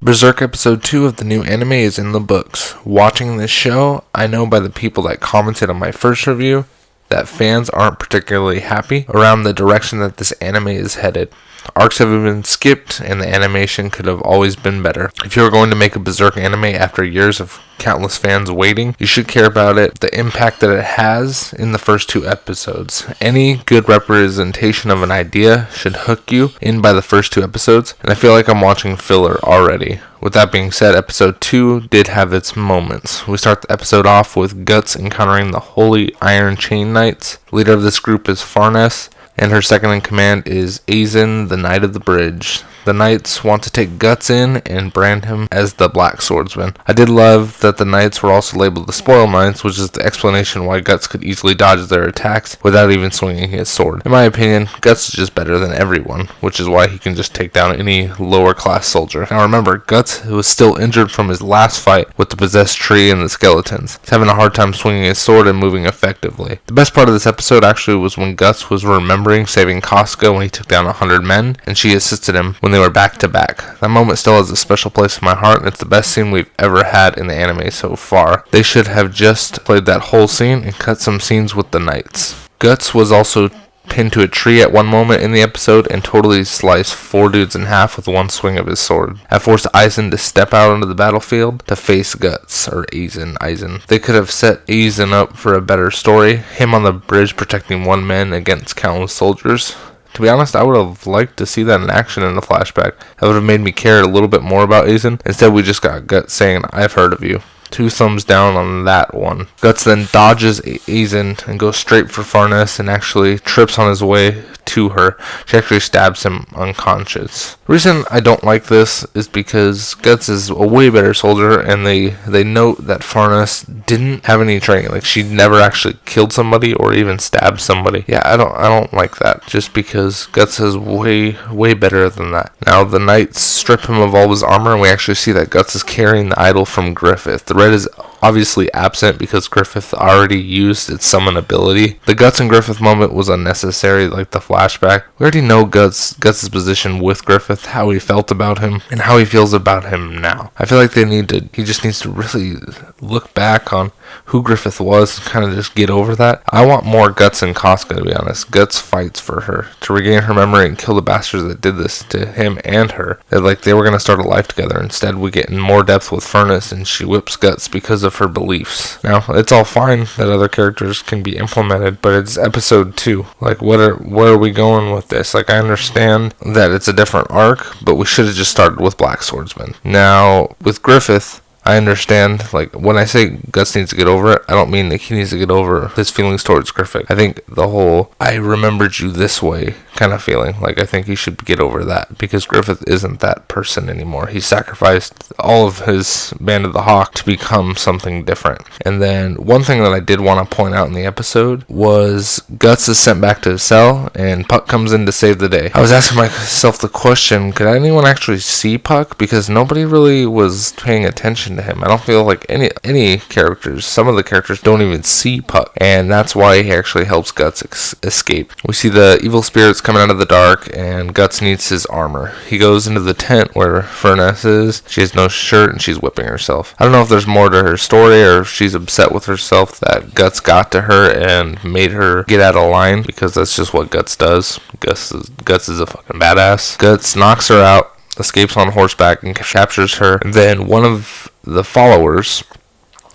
Berserk episode 2 of the new anime is in the books. Watching this show, I know by the people that commented on my first review that fans aren't particularly happy around the direction that this anime is headed. Arcs have been skipped, and the animation could have always been better. If you're going to make a Berserk anime after years of countless fans waiting, you should care about it, the impact that it has in the first 2 episodes. Any good representation of an idea should hook you in by the first 2 episodes, and I feel like I'm watching filler already. With that being said, episode 2 did have its moments. We start the episode off with Guts encountering the Holy Iron Chain Knights. The leader of this group is Farnes, and her second in command is Aizen, the Knight of the Bridge. The Knights want to take Guts in and brand him as the Black Swordsman. I did love that the Knights were also labeled the Spoil Knights, which is the explanation why Guts could easily dodge their attacks without even swinging his sword. In my opinion, Guts is just better than everyone, which is why he can just take down any lower class soldier. Now remember, Guts was still injured from his last fight with the possessed tree and the skeletons. He's having a hard time swinging his sword and moving effectively. The best part of this episode actually was when Guts was remembering saving Casca when he took down 100 men, and she assisted him when they were back to back. That moment still has a special place in my heart, and it's the best scene we've ever had in the anime so far. They should have just played that whole scene and cut some scenes with the Knights. Guts was also pinned to a tree at one moment in the episode and totally sliced 4 dudes in half with one swing of his sword. That forced Aizen to step out onto the battlefield to face Guts, or Aizen. They could have set Aizen up for a better story, him on the bridge protecting one man against countless soldiers. To be honest, I would have liked to see that in action in a flashback. That would have made me care a little bit more about Aizen. Instead, we just got Guts saying, "I've heard of you." 2 thumbs down on that one. Guts then dodges Aizen and goes straight for Farnes and actually trips on his way to her. She actually stabs him unconscious. The reason I don't like this is because Guts is a way better soldier, and they note that Farnes didn't have any training. Like, she never actually killed somebody or even stabbed somebody. Yeah, I don't like that, just because Guts is way better than that. Now the Knights strip him of all his armor, and we actually see that Guts is carrying the idol from Griffith. The red is obviously absent because Griffith already used its summon ability. The Guts and Griffith moment was unnecessary, like the flashback. We already know Guts' position with Griffith, how he felt about him, and how he feels about him now. I feel like he just needs to really look back on who Griffith was and kind of just get over that. I want more Guts and Casca, to be honest. Guts fights for her to regain her memory and kill the bastards that did this to him and her. They were going to start a life together. Instead, we get in more depth with Furnace, and she whips Guts because of her beliefs. Now, it's all fine that other characters can be implemented, but it's episode 2. Like, where are we going with this? Like, I understand that it's a different arc, but we should have just started with Black Swordsman. Now, with Griffith, I understand, like, when I say Guts needs to get over it, I don't mean that he needs to get over his feelings towards Griffith. I think the whole, "I remembered you this way" kind of feeling, like, I think he should get over that, because Griffith isn't that person anymore. He sacrificed all of his Band of the Hawk to become something different. And then, one thing that I did want to point out in the episode was Guts is sent back to his cell, and Puck comes in to save the day. I was asking myself the question, could anyone actually see Puck? Because nobody really was paying attention to him. I don't feel like any characters, some of the characters don't even see Puck, and that's why he actually helps Guts escape. We see the evil spirits coming out of the dark, and Guts needs his armor. He goes into the tent where Furnace is. She has no shirt, and she's whipping herself. I don't know if there's more to her story, or if she's upset with herself that Guts got to her and made her get out of line, because that's just what Guts does. Guts is a fucking badass. Guts knocks her out, escapes on horseback, and captures her. And then one of the followers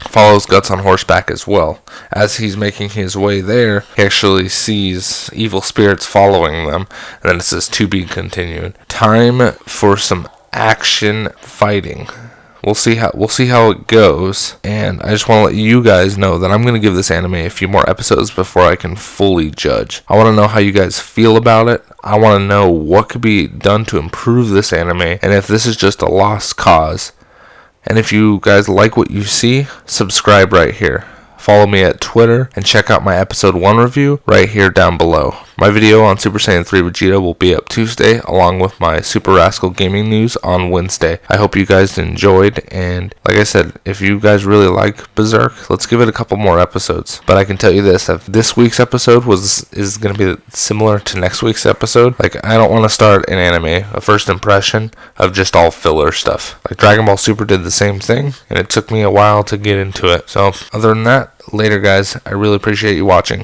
follows Guts on horseback as well. As he's making his way there, he actually sees evil spirits following them, and then it says "to be continued." Time for some action fighting. We'll see how it goes, and I just want to let you guys know that I'm going to give this anime a few more episodes before I can fully judge. I want to know how you guys feel about it. I want to know what could be done to improve this anime, and if this is just a lost cause. And if you guys like what you see, subscribe right here. Follow me at Twitter, and check out my episode 1 review right here down below. My video on Super Saiyan 3 Vegeta will be up Tuesday, along with my Super Rascal Gaming news on Wednesday. I hope you guys enjoyed, and like I said, if you guys really like Berserk, let's give it a couple more episodes. But I can tell you this, if this week's episode is going to be similar to next week's episode, like, I don't want to start an anime, a first impression, of just all filler stuff. Like Dragon Ball Super did the same thing, and it took me a while to get into it. So other than that, later guys, I really appreciate you watching.